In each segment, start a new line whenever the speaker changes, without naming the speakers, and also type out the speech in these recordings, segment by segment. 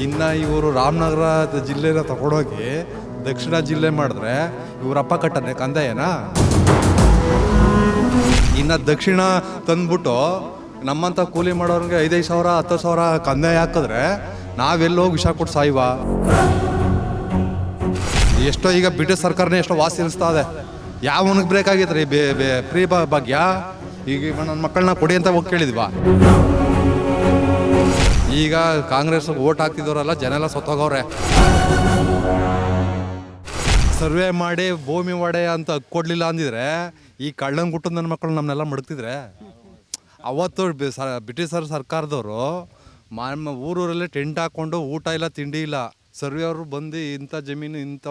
ಇನ್ನು ಇವರು ರಾಮನಗರ ಜಿಲ್ಲೆನ ತಗೊಂಡೋಗಿ ದಕ್ಷಿಣ ಜಿಲ್ಲೆ ಮಾಡಿದ್ರೆ ಇವರಪ್ಪ ಕಟ್ಟನೆ ಕಂದಾಯನ. ಇನ್ನು ದಕ್ಷಿಣ ತಂದ್ಬಿಟ್ಟು ನಮ್ಮಂಥ ಕೂಲಿ ಮಾಡೋರಿಗೆ 5,000 ಸಾವಿರ 10,000 ಕಂದಾಯ ಹಾಕಿದ್ರೆ ನಾವೆಲ್ಲೋ ವಿಷ ಕೊಟ್ಟು ಸಾಯುವ. ಎಷ್ಟೋ ಈಗ ಬ್ರಿಟಿಷ್ ಸರ್ಕಾರನೇ ಎಷ್ಟೋ ವಾಸಿ ಅನಿಸ್ತಾ ಇದೆ. ಯಾವನಿಗೆ ಬ್ರೇಕ್ ಆಗೈತೆ ರೀ ಫ್ರೀ ಭಾಗ್ಯ. ಈಗ ನನ್ನ ಮಕ್ಕಳನ್ನ ಕೊಡಿ ಅಂತ ಹೋಗಿ ಕೇಳಿದ್ವಾ. ಈಗ ಕಾಂಗ್ರೆಸ್ ಓಟ್ ಹಾಕ್ತಿದ್ದವರೆಲ್ಲ ಜನ ಎಲ್ಲ ಸತ್ತೋಗವ್ರೆ. ಸರ್ವೆ ಮಾಡಿ ಭೂಮಿ ಒಡೆ ಅಂತ ಕೊಡಲಿಲ್ಲ ಅಂದಿದ್ರೆ ಈ ಕಳ್ಳಂಗೆ ಹುಟ್ಟಿದ ನನ್ನ ಮಕ್ಕಳು ನಮ್ಮನ್ನೆಲ್ಲ ಮಡಗ್ತಿದ್ರೆ. ಅವತ್ತು ಬ್ರಿಟಿಷರ್ ಸರ್ಕಾರದವರು ಊರೂರಲ್ಲೇ ಟೆಂಟ್ ಹಾಕ್ಕೊಂಡು ಊಟ ಇಲ್ಲ ತಿಂಡಿ ಇಲ್ಲ, ಸರ್ವೆ ಅವರು ಬಂದು ಇಂಥ ಜಮೀನು ಇಂಥ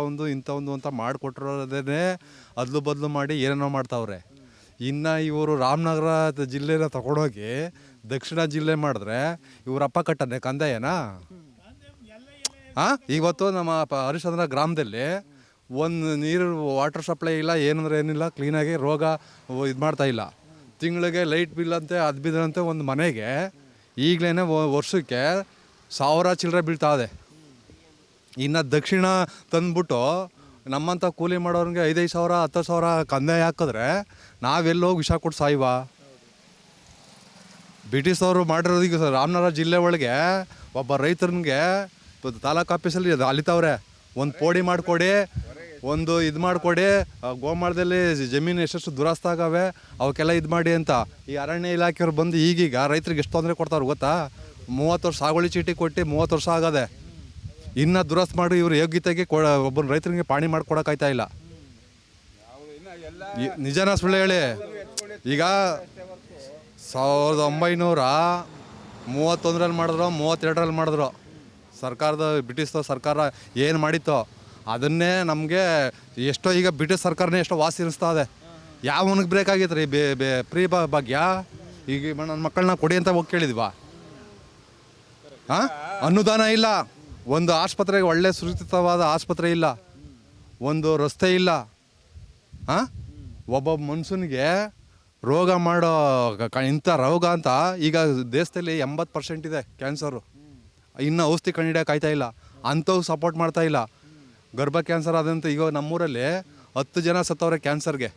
ಒಂದು ಅಂತ ಮಾಡಿಕೊಟ್ಟಿರೋದೇ ಅದ್ಲು ಬದಲು ಮಾಡಿ ಏನೇನೋ ಮಾಡ್ತಾವ್ರೆ. ಇನ್ನು ಇವರು ರಾಮನಗರ ಜಿಲ್ಲೆನ ತಗೊಂಡೋಗಿ ದಕ್ಷಿಣ ಜಿಲ್ಲೆ ಮಾಡಿದ್ರೆ ಇವರಪ್ಪ ಕಟ್ಟನೆ ಕಂದಾಯನ. ಇವತ್ತು ನಮ್ಮ ಹರಿಶ್ಚಂದ್ರ ಗ್ರಾಮದಲ್ಲಿ ಒಂದು ನೀರು ವಾಟರ್ ಸಪ್ಲೈ ಇಲ್ಲ, ಏನಂದ್ರೆ ಏನಿಲ್ಲ, ಕ್ಲೀನಾಗಿ ರೋಗ ಇದು ಮಾಡ್ತಾಯಿಲ್ಲ. ತಿಂಗಳಿಗೆ ಲೈಟ್ ಬಿಲ್ ಅಂತೆ ಅದು ಬಿದ್ದಂತೆ ಒಂದು ಮನೆಗೆ ಈಗಲೇ ವರ್ಷಕ್ಕೆ 1000 ಚಿಲ್ಲರೆ ಬೀಳ್ತಾ ಇದೆ. ಇನ್ನು ದಕ್ಷಿಣ ತಂದ್ಬಿಟ್ಟು ನಮ್ಮಂಥ ಕೂಲಿ ಮಾಡೋರಿಗೆ 5,000 ಸಾವಿರ 10,000 ಕಂದಾಯ ಹಾಕಿದ್ರೆ ನಾವೆಲ್ಲೋ ವಿಷ ಕೊಟ್ಟು ಸಾಯುವ. ಬ್ರಿಟಿಷ್ ಅವರು ಮಾಡಿರೋದೀಗ ರಾಮನಗರ ಜಿಲ್ಲೆ ಒಳಗೆ ಒಬ್ಬ ರೈತನಿಗೆ ತಾಲೂಕು ಆಫೀಸಲ್ಲಿ ಅಲಿತಾವ್ರೆ, ಒಂದು ಪೋಡಿ ಮಾಡಿಕೊಡಿ, ಒಂದು ಇದು ಮಾಡಿಕೊಡಿ, ಗೋಮಾಳದಲ್ಲಿ ಜಮೀನು ಎಷ್ಟೆಷ್ಟು ದುರಸ್ತ ಆಗವೆ ಅವಕ್ಕೆಲ್ಲ ಇದು ಮಾಡಿ ಅಂತ. ಈ ಅರಣ್ಯ ಇಲಾಖೆಯವ್ರು ಬಂದು ಈಗೀಗ ರೈತರಿಗೆ ಎಷ್ಟು ತೊಂದರೆ ಕೊಡ್ತಾರೆ ಗೊತ್ತಾ? 30 ವರ್ಷ ಸಾಗುವಳಿ ಚೀಟಿ ಕೊಟ್ಟು 30 ವರ್ಷ ಆಗದೆ. ಇನ್ನು ದುರಸ್ತ್ ಮಾಡಿ ಇವರು ಯೋಗ್ಯತೆಗೆ ಒಬ್ಬನ ರೈತರಿಗೆ ಪಾಣಿ ಮಾಡ್ಕೊಡೋಕ್ಕಾಯ್ತಾ ಇಲ್ಲ. ನಿಜನ ಸುಳ್ಳು ಹೇಳಿ? ಈಗ 1931ರಲ್ಲಿ ಮಾಡಿದ್ರು, 32ರಲ್ಲಿ ಮಾಡಿದ್ರು ಸರ್ಕಾರದ ಬ್ರಿಟಿಷ್ ಸರ್ಕಾರ ಏನು ಮಾಡಿತ್ತೋ ಅದನ್ನೇ ನಮಗೆ ಎಷ್ಟೋ ಈಗ ಬ್ರಿಟಿಷ್ ಸರ್ಕಾರನೇ ಎಷ್ಟೋ ವಾಸಿ ಅನಿಸ್ತಾ ಇದೆ. ಯಾವನಿಗೆ ಬ್ರೇಕ್ ಆಗೈತೆ ರೀ ಫ್ರೀ ಭಾಗ್ಯ. ಈಗ ನನ್ನ ಮಕ್ಕಳನ್ನ ಕೊಡಿ ಅಂತ ಹೋಗಿ ಕೇಳಿದ್ವಾ. ಅನುದಾನ ಇಲ್ಲ, ಒಂದು ಆಸ್ಪತ್ರೆಗೆ ಒಳ್ಳೆ ಸುರಕ್ಷಿತವಾದ ಆಸ್ಪತ್ರೆ ಇಲ್ಲ, ಒಂದು ರಸ್ತೆ ಇಲ್ಲ. ಒಬ್ಬ ಮನುಷ್ಯನಿಗೆ ರೋಗ ಮಾಡೋ ಇಂಥ ರೋಗ ಅಂತ ಈಗ ದೇಶದಲ್ಲಿ 80% ಇದೆ ಕ್ಯಾನ್ಸರು. ಇನ್ನು ಔಷಧಿ ಕಂಡುಹಿಡಿಯೋಕ್ಕಾಯ್ತಾ ಇಲ್ಲ, ಅಂಥವು ಸಪೋರ್ಟ್ ಮಾಡ್ತಾ ಇಲ್ಲ. ಗರ್ಭ ಕ್ಯಾನ್ಸರ್ ಆದಂತ ಈಗ ನಮ್ಮೂರಲ್ಲಿ 10 ಜನ ಸತ್ತವ್ರೆ ಕ್ಯಾನ್ಸರ್ಗೆ.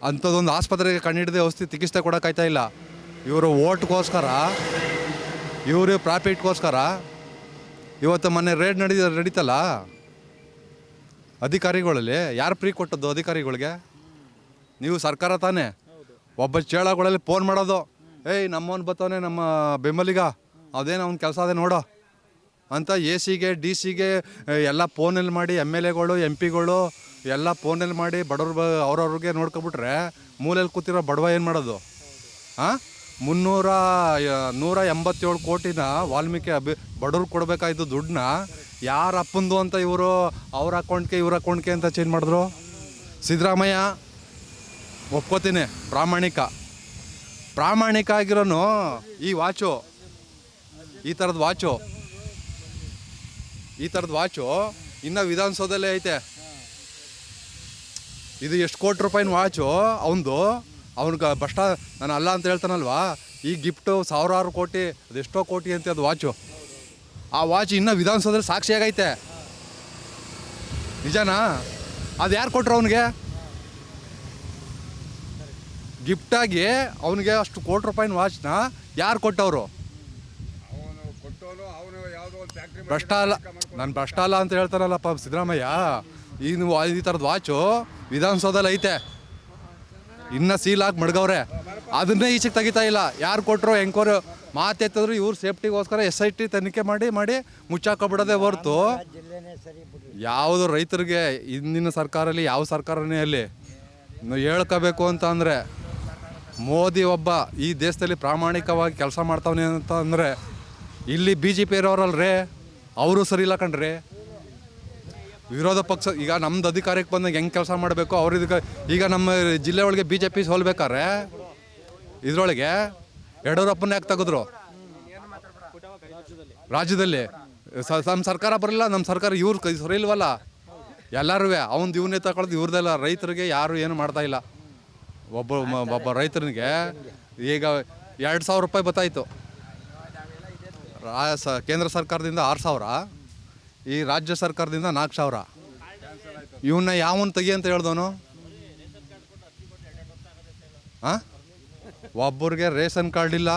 ಅಂಥದ್ದೊಂದು ಆಸ್ಪತ್ರೆಗೆ ಕಂಡುಹಿಡಿದೇ ಔಷಧಿ ಚಿಕಿತ್ಸೆ ಕೊಡೋಕ್ಕಾಯ್ತಾ ಇಲ್ಲ. ಇವರು ಓಟ್ಗೋಸ್ಕರ, ಇವರು ಪ್ರಾಫಿಟ್ಗೋಸ್ಕರ ಇವತ್ತು ಮೊನ್ನೆ ರೇಡ್ ನಡೀತಲ್ಲ ಅಧಿಕಾರಿಗಳಲ್ಲಿ. ಯಾರು ಫ್ರೀ ಕೊಟ್ಟದ್ದು ಅಧಿಕಾರಿಗಳಿಗೆ? ನೀವು ಸರ್ಕಾರ ತಾನೇ. ಒಬ್ಬ ಚೇಳಗಳಲ್ಲಿ ಫೋನ್ ಮಾಡೋದು, ಏಯ್ ನಮ್ಮವನು ಬತ್ತವನೇ ನಮ್ಮ ಬೆಂಬಲಿಗ, ಅದೇನು ಅವ್ನ ಕೆಲಸ ಅದೇ ನೋಡೋ ಅಂತ AC ಗೆ DC ಗೆ ಎಲ್ಲ ಫೋನಲ್ಲಿ ಮಾಡಿ, MLAಗಳು MP ಗಳು ಎಲ್ಲ ಫೋನಲ್ಲಿ ಮಾಡಿ ಬಡವ್ರು ಅವ್ರವ್ರಿಗೆ ನೋಡ್ಕೊಬಿಟ್ರೆ ಮೂಲೆಯಲ್ಲಿ ಕೂತಿರೋ ಬಡವ ಏನು ಮಾಡೋದು? 187 ಕೋಟಿನ ವಾಲ್ಮೀಕಿ ಬಡವ್ರು ಕೊಡಬೇಕಾಯ್ತು ದುಡ್ಡನ್ನ ಯಾರು ಅಪ್ಪಂದು ಅಂತ ಇವರು ಅವ್ರ ಅಕೌಂಟ್ಗೆ ಇವ್ರ ಅಕೌಂಟ್ಗೆ ಅಂತ ಚೇಂಜ್ ಮಾಡಿದ್ರು. ಸಿದ್ದರಾಮಯ್ಯ ಒಪ್ಕೋತೀನಿ, ಪ್ರಾಮಾಣಿಕ ಆಗಿರೋನು ಈ ವಾಚು, ಈ ಥರದ ವಾಚು ಇನ್ನೂ ವಿಧಾನಸೌಧದಲ್ಲೇ ಐತೆ. ಇದು ಎಷ್ಟು ಕೋಟಿ ರೂಪಾಯಿನ ವಾಚು ಅವ್ನಿಗೆ ನಾನು ಅಲ್ಲ ಅಂತ ಹೇಳ್ತಾನಲ್ವಾ. ಈ ಗಿಫ್ಟು 1000 ಕೋಟಿ, ಅದೆಷ್ಟೋ ಕೋಟಿ ಅಂತ ಅದು ವಾಚು. ಆ ವಾಚ್ ಇನ್ನೂ ವಿಧಾನಸೌಧದಲ್ಲಿ ಸಾಕ್ಷಿಯಾಗೈತೆ. ನಿಜನಾ? ಅದು ಯಾರು ಕೊಟ್ಟರು ಅವನಿಗೆ ಗಿಫ್ಟಾಗಿ? ಅವನಿಗೆ ಅಷ್ಟು ಕೋಟಿ ರೂಪಾಯಿನ ವಾಚ್ನ ಯಾರು ಕೊಟ್ಟವರು? ನಾನು ಭ್ರಷ್ಟ ಅಲ್ಲ ಅಂತ ಹೇಳ್ತಾರಲ್ಲಪ್ಪ ಸಿದ್ದರಾಮಯ್ಯ. ಈಗ ನೀವು ಈ ಥರದ ವಾಚು ವಿಧಾನಸೌಧದಲ್ಲಿ ಐತೆ, ಇನ್ನೂ ಸೀಲ್ ಹಾಕಿ ಮಡ್ಗವ್ರೆ. ಅದನ್ನೇ ಈಚೆಗೆ ತೆಗಿತಾ ಇಲ್ಲ. ಯಾರು ಕೊಟ್ಟರು ಎಂಕ್ವೈರಿ ಮಾತೆತ್ತಿದ್ರು ಇವ್ರು ಸೇಫ್ಟಿಗೋಸ್ಕರ SIT ತನಿಖೆ ಮಾಡಿ ಮುಚ್ಚಾಕೊಬಿಡೋದೇ ಹೊರತು ಯಾವುದು ರೈತರಿಗೆ ಹಿಂದಿನ ಸರ್ಕಾರಲ್ಲಿ ಯಾವ ಸರ್ಕಾರನೇ ಅಲ್ಲಿ ಹೇಳ್ಕೋಬೇಕು ಅಂತ ಅಂದರೆ ಮೋದಿ ಒಬ್ಬ ಈ ದೇಶದಲ್ಲಿ ಪ್ರಾಮಾಣಿಕವಾಗಿ ಕೆಲಸ ಮಾಡ್ತಾವನೆ ಅಂತ ಅಂದರೆ ಇಲ್ಲಿ BJP ಇರೋರಲ್ರೇ ಅವರು ಸರಿ ಇಲ್ಲ ಕಣ್ರಿ. ವಿರೋಧ ಪಕ್ಷ ಈಗ ನಮ್ದು ಅಧಿಕಾರಕ್ಕೆ ಬಂದಾಗ ಹೆಂಗೆ ಕೆಲಸ ಮಾಡಬೇಕು ಅವ್ರ ಈಗ ನಮ್ಮ ಜಿಲ್ಲೆ ಒಳಗೆ BJP ಸೋಲ್ಬೇಕಾದ್ರೆ ಇದರೊಳಗೆ ಯಡಿಯೂರಪ್ಪನ ಯಾಕೆ ತೆಗೆದ್ರು ರಾಜ್ಯದಲ್ಲಿ? ನಮ್ಮ ಸರ್ಕಾರ ಬರಲಿಲ್ಲ, ನಮ್ಮ ಸರ್ಕಾರ ಇವ್ರು ಸರಿ ಇಲ್ವಲ್ಲ. ಎಲ್ಲರೂ ಇವನ್ನೇ ತಗೊಳ್ಳೋದು, ಇವ್ರದೆಲ್ಲ. ರೈತರಿಗೆ ಯಾರು ಏನು ಮಾಡ್ತಾ ಇಲ್ಲ. ಒಬ್ಬ ರೈತನಿಗೆ ಈಗ 2,000 ರೂಪಾಯಿ ಬತ್ತಾಯಿತು. ಕೇಂದ್ರ ಸರ್ಕಾರದಿಂದ 6,000, ಈ ರಾಜ್ಯ ಸರ್ಕಾರದಿಂದ 4,000. ಇವನ್ನ ಯಾವನ್ ತೆಗಿ ಅಂತ ಹೇಳ್ದವನು? ಹಾಂ, ಒಬ್ಬರಿಗೆ ರೇಷನ್ ಕಾರ್ಡ್ ಇಲ್ಲ,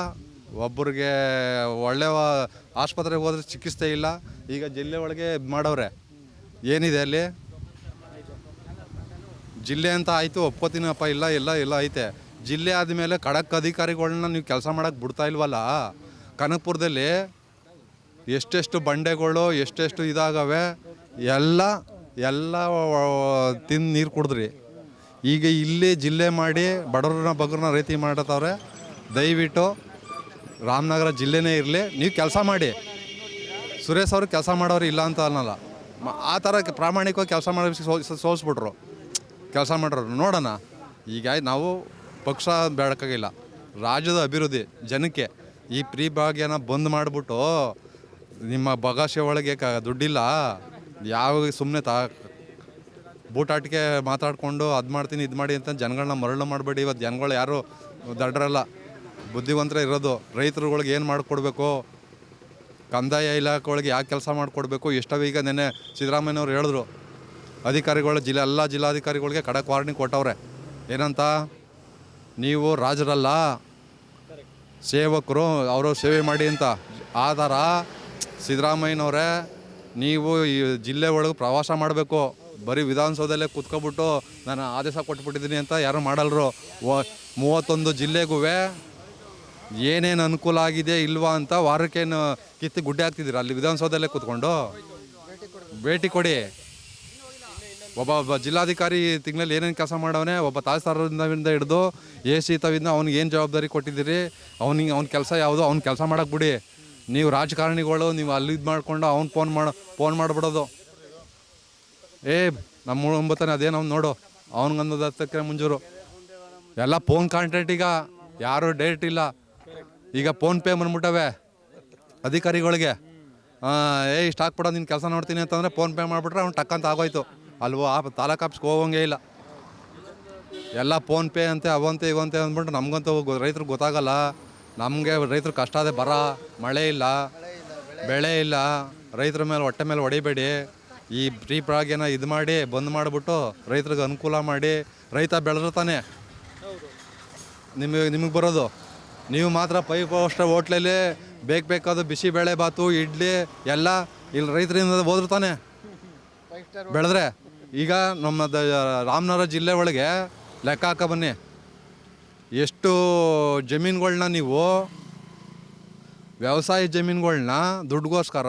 ಒಬ್ಬರಿಗೆ ಒಳ್ಳೆಯ ಆಸ್ಪತ್ರೆಗೆ ಹೋದ್ರೆ ಚಿಕಿತ್ಸೆ ಇಲ್ಲ. ಈಗ ಜಿಲ್ಲೆ ಒಳಗೆ ಮಾಡವ್ರೆ. ಏನಿದೆ ಅಲ್ಲಿ ಜಿಲ್ಲೆ ಅಂತ ಆಯಿತು, ಒಪ್ಕೋತೀನಪ್ಪ, ಇಲ್ಲ ಎಲ್ಲ ಎಲ್ಲ ಐತೆ. ಜಿಲ್ಲೆ ಆದಮೇಲೆ ಖಡಕ್ ಅಧಿಕಾರಿಗಳನ್ನ ನೀವು ಕೆಲಸ ಮಾಡೋಕ್ಕೆ ಬಿಡ್ತಾ ಇಲ್ವಲ್ಲ. ಕನಕಪುರದಲ್ಲಿ ಎಷ್ಟೆಷ್ಟು ಬಂಡೆಗಳು ಎಷ್ಟೆಷ್ಟು ಇದಾಗವೆ, ಎಲ್ಲ ತಿಂದು ನೀರು ಕುಡಿದ್ರಿ. ಈಗ ಇಲ್ಲಿ ಜಿಲ್ಲೆ ಮಾಡಿ ಬಡವ್ರನ್ನ ಬಗ್ರನ್ನ ರೀತಿ ಮಾಡತ್ತವ್ರೆ. ದಯವಿಟ್ಟು ರಾಮನಗರ ಜಿಲ್ಲೆನೇ ಇರಲಿ, ನೀವು ಕೆಲಸ ಮಾಡಿ. ಸುರೇಶ್ ಅವರು ಕೆಲಸ ಮಾಡೋರು ಇಲ್ಲ ಅಂತ ಅನ್ನಲ್ಲ, ಆ ಥರ ಪ್ರಾಮಾಣಿಕವಾಗಿ ಕೆಲಸ ಮಾಡಿ ಸೋಲ್ಸ್ಬಿಟ್ರು. ಕೆಲಸ ಮಾಡೋರು ನೋಡೋಣ. ಈಗ ನಾವು ಪಕ್ಷ ಬೇಡಕ್ಕಾಗಿಲ್ಲ, ರಾಜ್ಯದ ಅಭಿವೃದ್ಧಿ ಜನಕ್ಕೆ. ಈ ಪ್ರೀ ಭಾಗ್ಯನ ಬಂದ್ ಮಾಡಿಬಿಟ್ಟು ನಿಮ್ಮ ಬಗಾಶೆ ಒಳಗೆ ದುಡ್ಡಿಲ್ಲ, ಯಾವ ಸುಮ್ಮನೆ ಬೂಟಾಟಿಕೆ ಮಾತಾಡಿಕೊಂಡು ಅದು ಮಾಡ್ತೀನಿ ಇದು ಮಾಡಿ ಅಂತ ಜನಗಳನ್ನ ಮರಳು ಮಾಡಬೇಡಿ. ಇವತ್ತು ಜನಗಳು ಯಾರು ದಡ್ರಲ್ಲ, ಬುದ್ಧಿವಂತರ ಇರೋದು. ರೈತರುಗಳಿಗೆ ಏನು ಮಾಡಿಕೊಡ್ಬೇಕು, ಕಂದಾಯ ಇಲಾಖೆ ಒಳಗೆ ಯಾಕೆ ಕೆಲಸ ಮಾಡಿಕೊಡ್ಬೇಕು, ಎಷ್ಟೋ. ಈಗ ನೆನ್ನೆ ಸಿದ್ದರಾಮಯ್ಯನವ್ರು ಹೇಳಿದ್ರು, ಅಧಿಕಾರಿಗಳು ಎಲ್ಲ ಜಿಲ್ಲಾಧಿಕಾರಿಗಳಿಗೆ ಖಡಕ್ ವಾರ್ನಿಂಗ್ ಕೊಟ್ಟವ್ರೆ. ಏನಂತ? ನೀವು ರಾಜರಲ್ಲ, ಸೇವಕರು, ಅವರು ಸೇವೆ ಮಾಡಿ ಅಂತ. ಆ ಥರ ಸಿದ್ದರಾಮಯ್ಯನವರೇ, ನೀವು ಈ ಜಿಲ್ಲೆ ಒಳಗೆ ಪ್ರವಾಸ ಮಾಡಬೇಕು. ಬರೀ ವಿಧಾನಸೌಧದಲ್ಲೇ ಕೂತ್ಕೊಬಿಟ್ಟು ನಾನು ಆದೇಶ ಕೊಟ್ಬಿಟ್ಟಿದ್ದೀನಿ ಅಂತ ಯಾರು ಮಾಡಲ್ರು. 31 ಜಿಲ್ಲೆಗೂ ಏನೇನು ಅನುಕೂಲ ಆಗಿದೆ ಇಲ್ವಾ ಅಂತ ವಾರಕ್ಕೇನು ಕಿತ್ತಿ ಗುಡ್ಡೆ ಹಾಕ್ತಿದ್ದೀರ? ಅಲ್ಲಿ ವಿಧಾನಸೌಧದಲ್ಲೇ ಕೂತ್ಕೊಂಡು ಭೇಟಿ ಕೊಡಿ. ಒಬ್ಬ ಜಿಲ್ಲಾಧಿಕಾರಿ ತಿಂಗಳಲ್ಲಿ ಏನೇನು ಕೆಲಸ ಮಾಡವನೇ, ಒಬ್ಬ ತಹಸೀಲ್ದಾರರಿಂದ ಹಿಡಿದು AC ತವಿಂದ ಅವ್ನಿಗೆ ಏನು ಜವಾಬ್ದಾರಿ ಕೊಟ್ಟಿದ್ದೀರಿ, ಅವ್ನ ಕೆಲಸ ಯಾವುದು, ಅವ್ನ ಕೆಲಸ ಮಾಡೋಕ್ಕೆ ಬಿಡಿ. ನೀವು ರಾಜಕಾರಣಿಗಳು, ನೀವು ಅಲ್ಲಿ ಇದು ಮಾಡಿಕೊಂಡು ಫೋನ್ ಮಾಡಿಬಿಡೋದು. ನಮ್ಮ ಮುಂಬತ್ತಾನೆ ಅದೇನು ಅವ್ನು ನೋಡು, ಅವ್ನಿಗಂದು 10 ಎಕರೆ ಮುಂಜೂರು. ಎಲ್ಲ ಫೋನ್ ಕಾಂಟ್ಯಾಕ್ಟ್. ಈಗ ಯಾರು ಡೇಟ್ ಇಲ್ಲ. ಈಗ ಫೋನ್ಪೇ ಬಂದ್ಬಿಟ್ಟವೆ ಅಧಿಕಾರಿಗಳಿಗೆ. ಇಷ್ಟು ಹಾಕ್ಬಿಡೋ, ನಿನ್ನ ಕೆಲಸ ನೋಡ್ತೀನಿ ಅಂತಂದರೆ ಫೋನ್ಪೇ ಮಾಡಿಬಿಟ್ರೆ ಅವ್ನು ಟಕ್ಕಂತ ಆಗೋಯ್ತು ಅಲ್ವೋ. ತಾಲೂಕು ಆಫೀಸ್ಗೆ ಹೋಗೋಂಗೇ ಇಲ್ಲ. ಎಲ್ಲ ಫೋನ್ಪೇ ಅಂತೆ, ಅವಂತೆ ಇವಂತೆ ಅಂದ್ಬಿಟ್ಟು ನಮಗಂತೂ ರೈತರಿಗೆ ಗೊತ್ತಾಗಲ್ಲ. ನಮಗೆ ರೈತರು ಕಷ್ಟ ಅದೇ, ಬರ, ಮಳೆ ಇಲ್ಲ, ಬೆಳೆ ಇಲ್ಲ. ರೈತರ ಮೇಲೆ ಹೊಟ್ಟೆ ಮೇಲೆ ಹೊಡಿಬೇಡಿ. ಈ ಪ್ರೀ ಪ್ರಾಗ್ಯನ ಇದು ಮಾಡಿ ಬಂದ್ ಮಾಡಿಬಿಟ್ಟು ರೈತರಿಗೆ ಅನುಕೂಲ ಮಾಡಿ. ರೈತ ಬೆಳೆದಿರ್ತಾನೆ ನಿಮಗೆ ಬರೋದು. ನೀವು ಮಾತ್ರ 5 ಸ್ಟಾರ್ ಹೋಟ್ಲಲ್ಲಿ ಬೇಕಾದ ಬಿಸಿ ಬೇಳೆ ಬಾತು ಇಡ್ಲಿ ಎಲ್ಲ ಇಲ್ಲಿ ರೈತರಿಂದ ಹೋದಿರ್ತಾನೆ ಬೆಳೆದ್ರೆ. ಈಗ ನಮ್ಮ ರಾಮನಗರ ಜಿಲ್ಲೆ ಒಳಗೆ ಲೆಕ್ಕ ಹಾಕ ಬನ್ನಿ, ಎಷ್ಟು ಜಮೀನುಗಳ್ನ ನೀವು ವ್ಯವಸಾಯ ಜಮೀನುಗಳ್ನ ದುಡ್ಡುಗೋಸ್ಕರ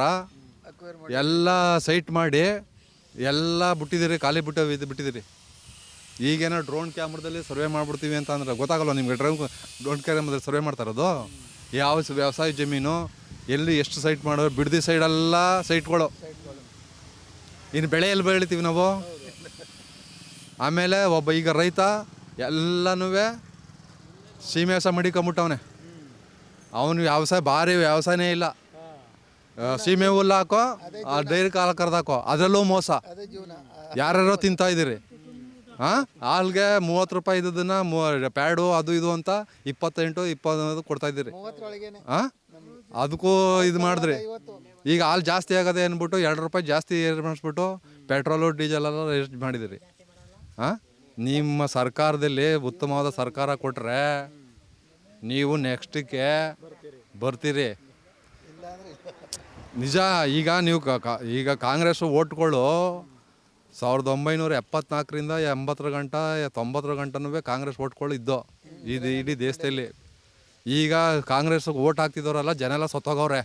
ಎಲ್ಲ ಸೈಟ್ ಮಾಡಿ ಎಲ್ಲ ಬಿಟ್ಟಿದ್ದೀರಿ, ಖಾಲಿ ಬಿಟ್ಟಿದ್ದೀರಿ. ಈಗೇನೋ ಡ್ರೋನ್ ಕ್ಯಾಮ್ರಾದಲ್ಲಿ ಸರ್ವೆ ಮಾಡಿಬಿಡ್ತೀವಿ ಅಂತ ಅಂದ್ರೆ ಗೊತ್ತಾಗಲ್ಲ ನಿಮಗೆ. ಡ್ರೋನ್ ಕ್ಯಾಮ್ರಾದಲ್ಲಿ ಸರ್ವೆ ಮಾಡ್ತಾ ಇರೋದು ಯಾವ ವ್ಯವಸಾಯ ಜಮೀನು ಎಲ್ಲಿ ಎಷ್ಟು ಸೈಟ್ ಮಾಡೋದು. ಬಿಡದಿ ಸೈಡೆಲ್ಲ ಸೈಟ್ಗಳು. ಇನ್ನು ಬೆಳೆ ಎಲ್ಲಿ ಬೆಳಿತೀವಿ ನಾವು? ಆಮೇಲೆ ಒಬ್ಬ ಈಗ ರೈತ ಎಲ್ಲನೂ ಸೀಮೆಸ ಮಡಿಕೊಂಬಿಟ್ಟವನೆ. ಅವನು ಭಾರಿ ವ್ಯವಸಾಯನೇ ಇಲ್ಲ. ಸೀಮೆ ಹುಲ್ಲು ಹಾಕೋ, ಡೈರಿ ಕಾಲ ಕರೆದಾಕೋ, ಅದರಲ್ಲೂ ಮೋಸ. ಯಾರ್ಯಾರೋ ತಿಂತಾ ಇದ್ದೀರಿ. ಹಾಲ್ಗೆ 30 ರೂಪಾಯಿ ಇದ್ದದನ್ನ ಪ್ಯಾಡು ಅದು ಇದು ಅಂತ 28-20 ಕೊಡ್ತಾ ಇದ್ದೀರಿ. ಅದಕ್ಕೂ ಇದು ಮಾಡಿದ್ರಿ. ಈಗ ಹಾಲು ಜಾಸ್ತಿ ಆಗದೆ ಅಂದ್ಬಿಟ್ಟು 2 ರೂಪಾಯಿ ಜಾಸ್ತಿ ಮಾಡಿಸ್ಬಿಟ್ಟು ಪೆಟ್ರೋಲು ಡೀಸೆಲ್ ಎಲ್ಲ ರೇಟ್ ಮಾಡಿದಿರಿ. ನಿಮ್ಮ ಸರ್ಕಾರದಲ್ಲಿ ಉತ್ತಮವಾದ ಸರ್ಕಾರ ಕೊಟ್ಟರೆ ನೀವು ನೆಕ್ಸ್ಟಿಗೆ ಬರ್ತೀರಿ ನಿಜ. ಈಗ ನೀವು ಈಗ ಕಾಂಗ್ರೆಸ್ ಓಟ್ಗಳು 1974ರಿಂದ 80 ಗಂಟ 90 ಗಂಟನೂ ಕಾಂಗ್ರೆಸ್ ಓಟ್ಗಳು ಇದ್ದೋ ಇದು ಇಡೀ ದೇಶದಲ್ಲಿ. ಈಗ ಕಾಂಗ್ರೆಸ್ ಓಟ್ ಹಾಕ್ತಿದ್ದವರಲ್ಲ ಜನ ಎಲ್ಲ ಸತ್ತೋಗವ್ರೆ.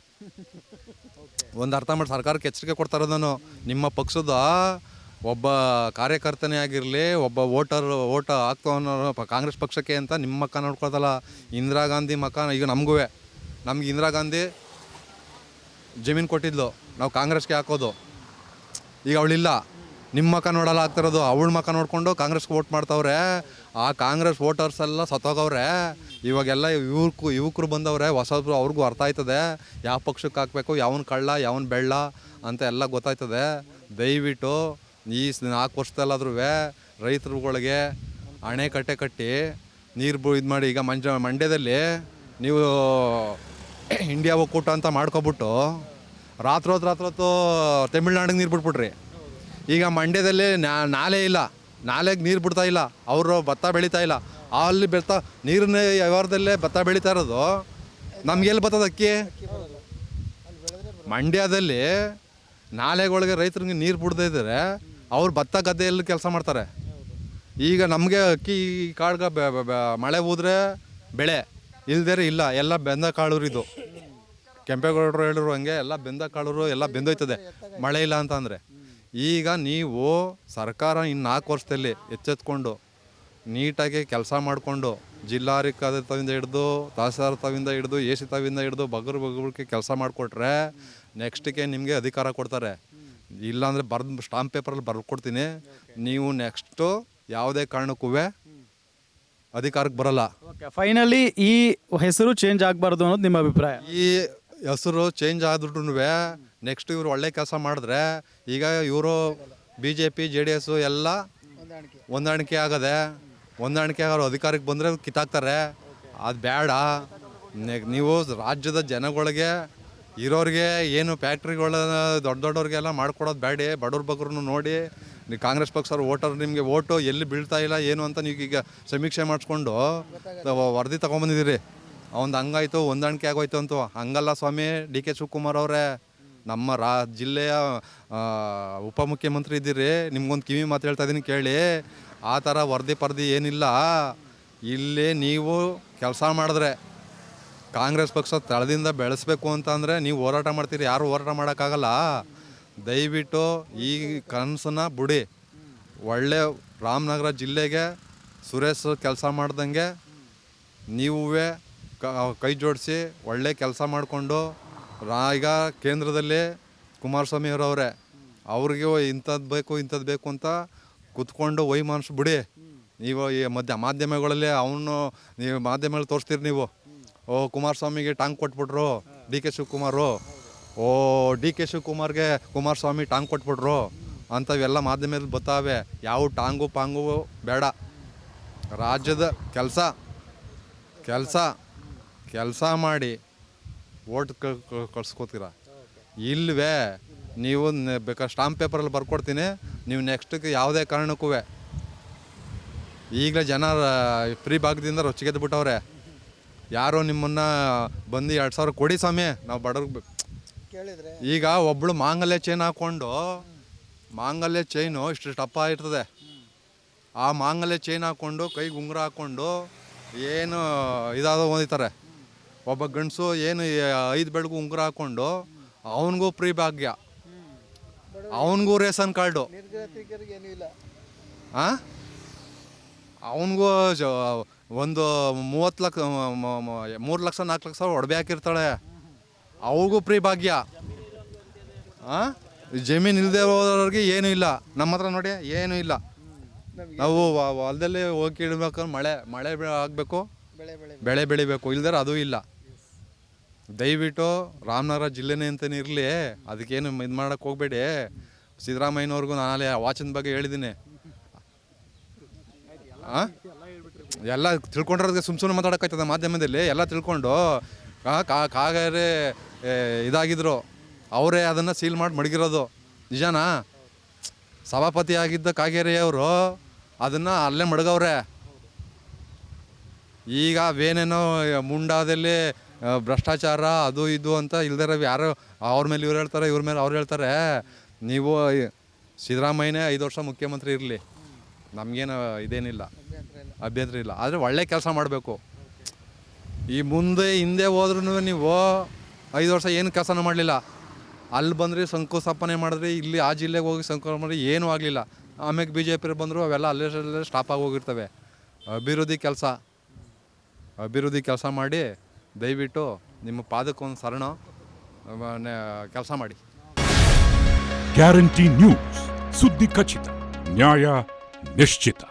ಒಂದು ಅರ್ಥ ಮಾಡಿ ಸರ್ಕಾರಕ್ಕೆ ಎಚ್ಚರಿಕೆ ಕೊಡ್ತಾ ಇರೋದು ನಾನು. ನಿಮ್ಮ ಪಕ್ಷದ ಒಬ್ಬ ಕಾರ್ಯಕರ್ತನೇ ಆಗಿರಲಿ, ಒಬ್ಬ ಓಟ್ ಹಾಕ್ತವನು ಕಾಂಗ್ರೆಸ್ ಪಕ್ಷಕ್ಕೆ ಅಂತ ನಿಮ್ಮ ಮಕ್ಕ ನೋಡ್ಕೊಳ್ತಲ್ಲ. ಇಂದಿರಾ ಗಾಂಧಿ ಮಕ್ಕ ಈಗ ನಮ್ಗೆ ಇಂದಿರಾ ಗಾಂಧಿ ಜಮೀನು ಕೊಟ್ಟಿದ್ಲು, ನಾವು ಕಾಂಗ್ರೆಸ್ಗೆ ಹಾಕೋದು. ಈಗ ಅವಳಿಲ್ಲ, ನಿಮ್ಮ ಮಕ್ಕ ನೋಡಲ್ಲ ಆಗ್ತಿರೋದು. ಅವಳ ಮಕ್ಕ ನೋಡಿಕೊಂಡು ಕಾಂಗ್ರೆಸ್ಗೆ ವೋಟ್ ಮಾಡ್ತವ್ರೆ. ಆ ಕಾಂಗ್ರೆಸ್ ವೋಟರ್ಸ್ ಎಲ್ಲ ಸತ್ತೋಗವ್ರೆ. ಇವಾಗೆಲ್ಲ ಯುವಕರು ಬಂದವ್ರೆ ಹೊಸಬ್ರು, ಅವ್ರಿಗೂ ಅರ್ಥ ಆಯ್ತದೆ ಯಾವ ಪಕ್ಷಕ್ಕೆ ಹಾಕಬೇಕು, ಯಾವನ್ ಕಳ್ಳ ಯಾವನ್ ಬೆಳ್ಳ ಅಂತ ಎಲ್ಲ ಗೊತ್ತಾಯ್ತದೆ. ದಯವಿಟ್ಟು ಈ 4 ವರ್ಷದಲ್ಲಾದ್ರೂ ರೈತರುಗಳಿಗೆ ಅಣೆಕಟ್ಟೆ ಕಟ್ಟಿ ನೀರು ಇದು ಮಾಡಿ. ಈಗ ಮಂಡ್ಯದಲ್ಲಿ ನೀವು ಇಂಡಿಯಾ ಒಕ್ಕೂಟ ಅಂತ ಮಾಡ್ಕೊಬಿಟ್ಟು ರಾತ್ರೋತ್ತು ತಮಿಳ್ನಾಡಿಗೆ ನೀರು ಬಿಟ್ಬಿಟ್ರಿ. ಈಗ ಮಂಡ್ಯದಲ್ಲಿ ನಾಲೆ ಇಲ್ಲ, ನಾಲೆಗೆ ನೀರು ಬಿಡ್ತಾ ಇಲ್ಲ, ಅವರು ಭತ್ತ ಬೆಳೀತಾ ಇಲ್ಲ. ಅಲ್ಲಿ ನೀರಿನ ವ್ಯವಹಾರದಲ್ಲೇ ಭತ್ತ ಬೆಳೀತಾ ಇರೋದು, ನಮಗೆಲ್ಲಿ ಬರ್ತದೆ ಅಕ್ಕಿ? ಮಂಡ್ಯದಲ್ಲಿ ನಾಲೆಗಳಿಗೆ ರೈತರಿಗೆ ನೀರು ಬಿಡದೇ ಇದ್ದರೆ ಅವ್ರು ಭತ್ತ ಗದ್ದೆಯಲ್ಲಿ ಕೆಲಸ ಮಾಡ್ತಾರೆ. ಈಗ ನಮಗೆ ಅಕ್ಕಿ ಕಾಳ್ಗೆ ಮಳೆ ಹೋದ್ರೆ ಬೆಳೆ, ಇಲ್ದೇ ಇಲ್ಲ, ಎಲ್ಲ ಬೆಂದ ಕಾಳೂರು. ಇದು ಕೆಂಪೇಗೌಡರು ಹೇಳಿರು ಹಂಗೆ, ಎಲ್ಲ ಬೆಂದ ಕಾಳೂರು, ಎಲ್ಲ ಬೆಂದೋಯ್ತದೆ ಮಳೆ ಇಲ್ಲ ಅಂತ ಅಂದರೆ. ಈಗ ನೀವು ಸರ್ಕಾರ ಇನ್ನು 4 ವರ್ಷದಲ್ಲಿ ಎಚ್ಚೆತ್ಕೊಂಡು ನೀಟಾಗಿ ಕೆಲಸ ಮಾಡಿಕೊಂಡು ಜಿಲ್ಲಾಧಿಕಾರಿಯಿಂದ ಹಿಡಿದು ತಹಸೀಲ್ದಾರ್ ತವಿಂದ ಹಿಡಿದು AC ತವಿಂದ ಹಿಡಿದು ಬಗ್ಗರಿಗೆ ಕೆಲಸ ಮಾಡಿಕೊಟ್ರೆ ನೆಕ್ಸ್ಟಿಗೆ ನಿಮಗೆ ಅಧಿಕಾರ ಕೊಡ್ತಾರೆ. ಇಲ್ಲಾಂದರೆ ಸ್ಟಾಂಪ್ ಪೇಪರಲ್ಲಿ ಬರ್ಕೊಡ್ತೀನಿ, ನೀವು ನೆಕ್ಸ್ಟು ಯಾವುದೇ ಕಾರಣಕ್ಕೂ ಅಧಿಕಾರಕ್ಕೆ ಬರಲ್ಲ.
ಫೈನಲಿ ಈ ಹೆಸರು ಚೇಂಜ್ ಆಗಬಾರ್ದು ಅನ್ನೋದು ನಿಮ್ಮ ಅಭಿಪ್ರಾಯ?
ಈ ಹೆಸರು ಚೇಂಜ್ ಆದ್ರೂ ನೆಕ್ಸ್ಟ್ ಇವರು ಒಳ್ಳೆ ಕೆಲಸ ಮಾಡಿದ್ರೆ, ಈಗ ಇವರು BJP JDS ಎಲ್ಲ ಹೊಂದಾಣಿಕೆ ಆಗೋ ಅಧಿಕಾರಕ್ಕೆ ಬಂದರೆ ಕಿತ್ತಾಕ್ತಾರೆ. ಅದು ಬೇಡ. ನೀವು ರಾಜ್ಯದ ಜನಗಳಿಗೆ ಇರೋರಿಗೆ ಏನು ಫ್ಯಾಕ್ಟ್ರಿಗಳ ದೊಡ್ಡವ್ರಿಗೆಲ್ಲ ಮಾಡ್ಕೊಡೋದು ಬೇಡ. ಬಡವ್ರ ಬಗ್ಗರು ನೋಡಿ, ನೀವು ಕಾಂಗ್ರೆಸ್ ಪಕ್ಷರು ನಿಮಗೆ ಓಟು ಎಲ್ಲಿ ಬೀಳ್ತಾ ಇಲ್ಲ ಏನು ಅಂತ ನೀವು ಈಗ ಸಮೀಕ್ಷೆ ಮಾಡಿಸ್ಕೊಂಡು ವರದಿ ತೊಗೊಂಬಂದಿದ್ದೀರಿ. ಅವನು ಹಂಗಾಯ್ತು, ಹೊಂದಾಣಿಕೆ ಆಗೋಯ್ತು ಅಂತ. ಹಂಗಲ್ಲ ಸ್ವಾಮಿ. DK ಶಿವಕುಮಾರ್ ಅವರೇ, ನಮ್ಮ ಜಿಲ್ಲೆಯ ಉಪಮುಖ್ಯಮಂತ್ರಿ ಇದ್ದೀರಿ, ನಿಮ್ಗೊಂದು ಕಿವಿ ಮಾತು ಹೇಳ್ತಾ ಇದ್ದೀನಿ ಕೇಳಿ. ಆ ಥರ ವರದಿ ಏನಿಲ್ಲ. ಇಲ್ಲಿ ನೀವು ಕೆಲಸ ಮಾಡಿದ್ರೆ ಕಾಂಗ್ರೆಸ್ ಪಕ್ಷ ತಳದಿಂದ ಬೆಳೆಸಬೇಕು ಅಂತಂದರೆ ನೀವು ಹೋರಾಟ ಮಾಡ್ತೀರಿ, ಯಾರು ಹೋರಾಟ ಮಾಡೋಕ್ಕಾಗಲ್ಲ. ದಯವಿಟ್ಟು ಈ ಕನಸನ್ನ ಬಿಡಿ. ಒಳ್ಳೆ ರಾಮನಗರ ಜಿಲ್ಲೆಗೆ ಸುರೇಶ್ ಕೆಲಸ ಮಾಡ್ದಂಗೆ ನೀವೇ ಕೈ ಜೋಡಿಸಿ ಒಳ್ಳೆ ಕೆಲಸ ಮಾಡಿಕೊಂಡು ಈಗ ಕೇಂದ್ರದಲ್ಲಿ ಕುಮಾರಸ್ವಾಮಿ ಅವರವ್ರೆ, ಅವ್ರಿಗೆ ಇಂಥದ್ದು ಬೇಕು ಅಂತ ಕೂತ್ಕೊಂಡು ವೈಮನಸ್ಸು ಬಿಡಿ. ನೀವು ಈ ಮಾಧ್ಯಮಗಳಲ್ಲಿ ನೀವು ಮಾಧ್ಯಮಗಳಲ್ಲಿ ತೋರಿಸ್ತೀರಿ. ನೀವು ಕುಮಾರಸ್ವಾಮಿಗೆ ಟಾಂಗ್ ಕೊಟ್ಬಿಟ್ರು DK ಶಿವಕುಮಾರು, DK ಶಿವಕುಮಾರ್ಗೆ ಕುಮಾರಸ್ವಾಮಿ ಟಾಂಗ್ ಕೊಟ್ಬಿಟ್ರು ಅಂಥವೆಲ್ಲ ಮಾಧ್ಯಮದಲ್ಲಿ ಬರ್ತಾವೆ. ಯಾವ ಟಾಂಗು ಪಾಂಗು ಬೇಡ. ರಾಜ್ಯದ ಕೆಲಸ ಮಾಡಿ ಓಟ್ ಕಳ್ಸ್ಕೊತೀರ. ಇಲ್ವೇ ನೀವು ಬೇಕಾದ್ರೆ ಸ್ಟಾಂಪ್ ಪೇಪರಲ್ಲಿ ಬರ್ಕೊಡ್ತೀನಿ, ನೀವು ನೆಕ್ಸ್ಟಿಗೆ ಯಾವುದೇ ಕಾರಣಕ್ಕೂ ಈಗಲೇ ಜನ ಫ್ರೀ ಭಾಗದಿಂದ ರೊಚ್ಚಿಗೆದ್ದು ಬಿಟ್ಟವ್ರೆ. ಯಾರೋ ನಿಮ್ಮನ್ನು ಬಂದು 2,000 ಕೊಡಿ ಸ್ವಾಮಿ, ನಾವು ಬಡವ್ರಿಗೆ ಕೇಳಿದ್ರೆ. ಈಗ ಒಬ್ಬಳು ಮಾಂಗಲ್ಯ ಚೈನು ಇಷ್ಟು ಟಪ್ಪ ಇರ್ತದೆ. ಆ ಮಾಂಗಲ್ಯ ಚೈನ್ ಹಾಕ್ಕೊಂಡು ಕೈಗೆ ಉಂಗುರ ಹಾಕ್ಕೊಂಡು ಏನು ಹೊಂದಿತಾರೆ. ಒಬ್ಬ ಗಂಡಸು ಏನು 5 ಬೆಳಗು ಉಂಗುರ ಹಾಕ್ಕೊಂಡು ಅವನಿಗೂ ಫ್ರೀ ಭಾಗ್ಯ, ಅವನಿಗೂ ರೇಷನ್ ಕಾರ್ಡು, ಅವನಿಗೂ ಒಂದು 3 ಲಕ್ಷ 4 ಲಕ್ಷ ಒಡವೆ ಹಾಕಿರ್ತಾಳೆ, ಅವ್ರಿಗೂ ಫ್ರೀ ಭಾಗ್ಯ. ಜಮೀನು ಇಲ್ಲದೆ ಹೋದವ್ರಿಗೆ ಏನೂ ಇಲ್ಲ. ನಮ್ಮ ಹತ್ರ ನೋಡಿ ಏನೂ ಇಲ್ಲ. ನಾವು ಹೊಲದಲ್ಲಿ ಹೋಗಿ ಇಡಬೇಕಂದ್ರೆ ಮಳೆ ಆಗಬೇಕು, ಬೆಳೆ ಬೆಳಿಬೇಕು, ಇಲ್ದಾರೆ ಅದೂ ಇಲ್ಲ. ದಯವಿಟ್ಟು ರಾಮನಗರ ಜಿಲ್ಲೆನೇ ಅಂತಲೇ ಇರಲಿ, ಅದಕ್ಕೇನು ಇದು ಮಾಡೋಕ್ಕೆ ಹೋಗಬೇಡಿ. ಸಿದ್ದರಾಮಯ್ಯನವ್ರಿಗೂ ನಾನು ವಾಚಿನ ಬಗ್ಗೆ ಹೇಳಿದ್ದೀನಿ. ಎಲ್ಲ ತಿಳ್ಕೊಂಡಿರೋದಕ್ಕೆ ಸುಮ್ಮನೆ ಮಾತಾಡೋಕ್ಕಾಯ್ತದೆ ಮಾಧ್ಯಮದಲ್ಲಿ. ಎಲ್ಲ ತಿಳ್ಕೊಂಡು ಕಾಗರೆ ಇದಾಗಿದ್ರು, ಅವರೇ ಅದನ್ನು ಸೀಲ್ ಮಾಡಿ ಮಡಗಿರೋದು ನಿಜನಾ? ಸಭಾಪತಿ ಆಗಿದ್ದ ಕಾಗೇರಿಯವರು ಅದನ್ನು ಅಲ್ಲೇ ಮಡಗವ್ರೆ. ಈಗ ಅವೇನೇನೋ ಮುಂಡಾದಲ್ಲಿ ಭ್ರಷ್ಟಾಚಾರ ಅದು ಇದು ಅಂತ ಇಲ್ದಿರೋ ಯಾರು ಅವ್ರ ಮೇಲೆ ಇವ್ರು ಹೇಳ್ತಾರೆ, ಇವ್ರ ಮೇಲೆ ಅವ್ರು ಹೇಳ್ತಾರೆ. ನೀವು ಸಿದ್ದರಾಮಯ್ಯನೇ 5 ವರ್ಷ ಮುಖ್ಯಮಂತ್ರಿ ಇರಲಿ, ನಮಗೇನು ಇದೇನಿಲ್ಲ, ಅಭ್ಯಂತರ ಇಲ್ಲ. ಆದರೆ ಒಳ್ಳೆ ಕೆಲಸ ಮಾಡಬೇಕು. ಈ ಹಿಂದೆ ಹೋದ್ರೂ ನೀವು 5 ವರ್ಷ ಏನು ಕೆಲಸನೂ ಮಾಡಲಿಲ್ಲ. ಅಲ್ಲಿ ಬಂದ್ರಿ ಶಂಕುಸ್ಥಾಪನೆ ಮಾಡಿದ್ರಿ, ಇಲ್ಲಿ ಆ ಜಿಲ್ಲೆಗೆ ಹೋಗಿ ಶಂಕುಸ್ಥಾಪನೆ ಮಾಡಿರಿ, ಏನೂ ಆಗಲಿಲ್ಲ. ಆಮೇಲೆ BJP ಬಂದರು, ಅವೆಲ್ಲ ಅಲ್ಲೇ ಸ್ಟಾಪ್ ಆಗಿ ಹೋಗಿರ್ತವೆ. ಅಭಿವೃದ್ಧಿ ಕೆಲಸ ಮಾಡಿ ದಯವಿಟ್ಟು ನಿಮ್ಮ ಪಾದಕ್ಕೊಂದು ಶರಣ ಕೆಲಸ ಮಾಡಿ.
ಗ್ಯಾರಂಟಿ ನ್ಯೂಸ್, ಸುದ್ದಿ ಖಚಿತ, ನ್ಯಾಯ ನಿಶ್ಚಿತ.